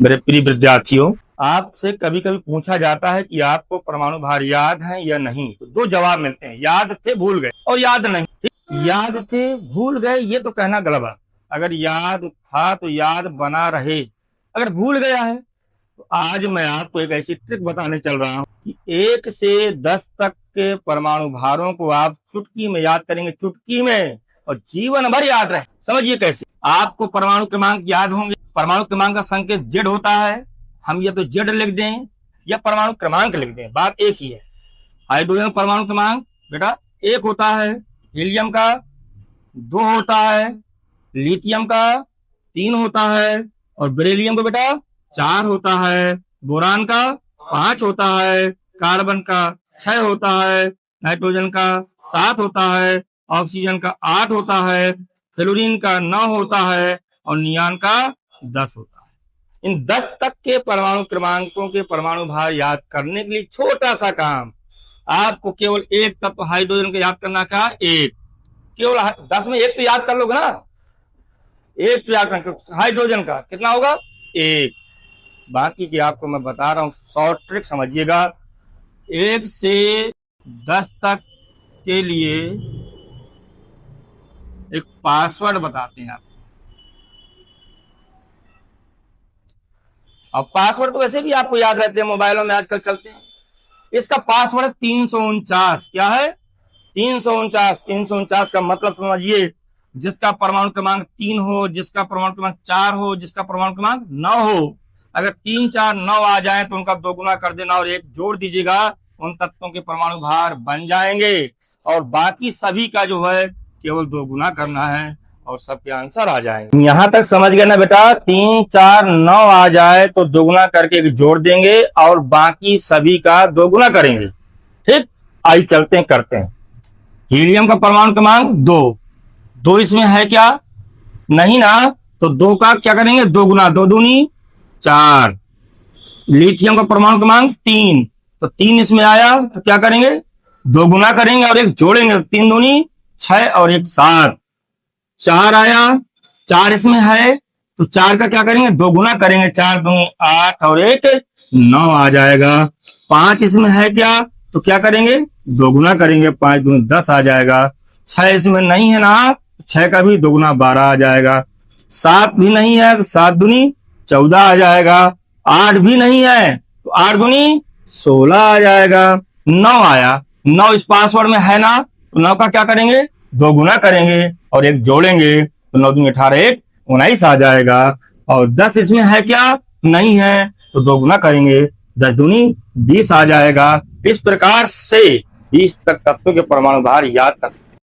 मेरे प्रिय विद्यार्थियों, आपसे कभी कभी पूछा जाता है कि आपको परमाणु भार याद है या नहीं। तो दो जवाब मिलते हैं, याद थे भूल गए और याद नहीं। याद थे भूल गए ये तो कहना गलत है। अगर याद था तो याद बना रहे। अगर भूल गया है तो आज मैं आपको एक ऐसी ट्रिक बताने चल रहा हूं कि 1 से 10 तक के परमाणु भारों को आप चुटकी में याद करेंगे, चुटकी में, और जीवन भर याद रहे। समझिए कैसे। आपको परमाणु क्रमांक याद होंगे। परमाणु क्रमांक का संकेत जेड होता है। हम या तो जेड लिख दें या परमाणु क्रमांक लिख दें, बात एक ही है। हाइड्रोजन परमाणु क्रमांक बेटा 1 होता है, हीलियम का 2 होता है, लिथियम का 3 होता है और बेरिलियम का बेटा 4 होता है, बोरान का 5 होता है, कार्बन का 6 होता है, नाइट्रोजन का 7 होता है, ऑक्सीजन का 8 होता है, फ्लोरीन का 9 होता है और नियान का 10 होता है। इन 10 तक के परमाणु क्रमांकों के परमाणु भार याद करने के लिए छोटा सा काम, आपको केवल एक तत्व हाइड्रोजन को याद करना का एक, केवल 10 में एक तो याद कर लोगे ना, एक तो याद कर। हाइड्रोजन का कितना होगा 1। बाकी की आपको मैं बता रहा हूं, शॉर्ट ट्रिक समझिएगा। 1 से 10 तक के लिए एक पासवर्ड बताते हैं आपको। अब पासवर्ड तो वैसे भी आपको याद रहते हैं, मोबाइलों में आजकल चलते हैं। इसका पासवर्ड 349। क्या है 349? 349 का मतलब समझिए, जिसका परमाणु क्रमांक 3 हो, जिसका परमाणु क्रमांक 4 हो, जिसका परमाणु क्रमांक 9 हो। अगर 3, 4, 9 आ जाए तो उनका 2 गुना कर देना और 1 जोड़ दीजिएगा, उन तत्वों के परमाणु भार बन जाएंगे। और बाकी सभी का जो है केवल 2 गुना करना है और सबके आंसर आ जाएंगे। यहां तक समझ गए ना बेटा? 3, 4, 9 आ जाए तो 2 गुना करके 1 जोड़ देंगे और बाकी सभी का 2 गुना करेंगे। ठीक, आइए चलते हैं, करते हैं। हीलियम का परमाणु क्रमांक 2 इसमें है क्या? नहीं ना, तो 2 का क्या करेंगे 2 गुना, 2 दूनी 4। लिथियम का परमाणु क्रमांक 3, तो 3 इसमें आया तो क्या करेंगे 2 गुना करेंगे और 1 जोड़ेंगे, 3 दूनी 6 और 1 7। 4 आया, 4 इसमें है तो 4 का क्या करेंगे 2 गुना करेंगे, 4 दूनी 8 और 1 9 आ जाएगा। 5 इसमें है क्या? तो क्या करेंगे 2 गुना करेंगे, 5 दूनी 10 आ जाएगा। 6 इसमें नहीं है ना, 6 का भी 2 गुना 12 आ जाएगा। 7 भी नहीं है तो 7 दूनी 14 आ जाएगा। 8 भी नहीं है तो 8 दूनी 16 आ जाएगा। 9 आया, 9 इस पासवर्ड में है ना, तो 9 का क्या करेंगे 2 गुना करेंगे और 1 जोड़ेंगे तो 9 दूनी 18, 1 19 आ जाएगा। और 10 इसमें है क्या? नहीं है तो 2 गुना करेंगे, 10 दूनी 20 आ जाएगा। इस प्रकार से 20 तक तत्वों के परमाणु भार याद कर सकते हैं।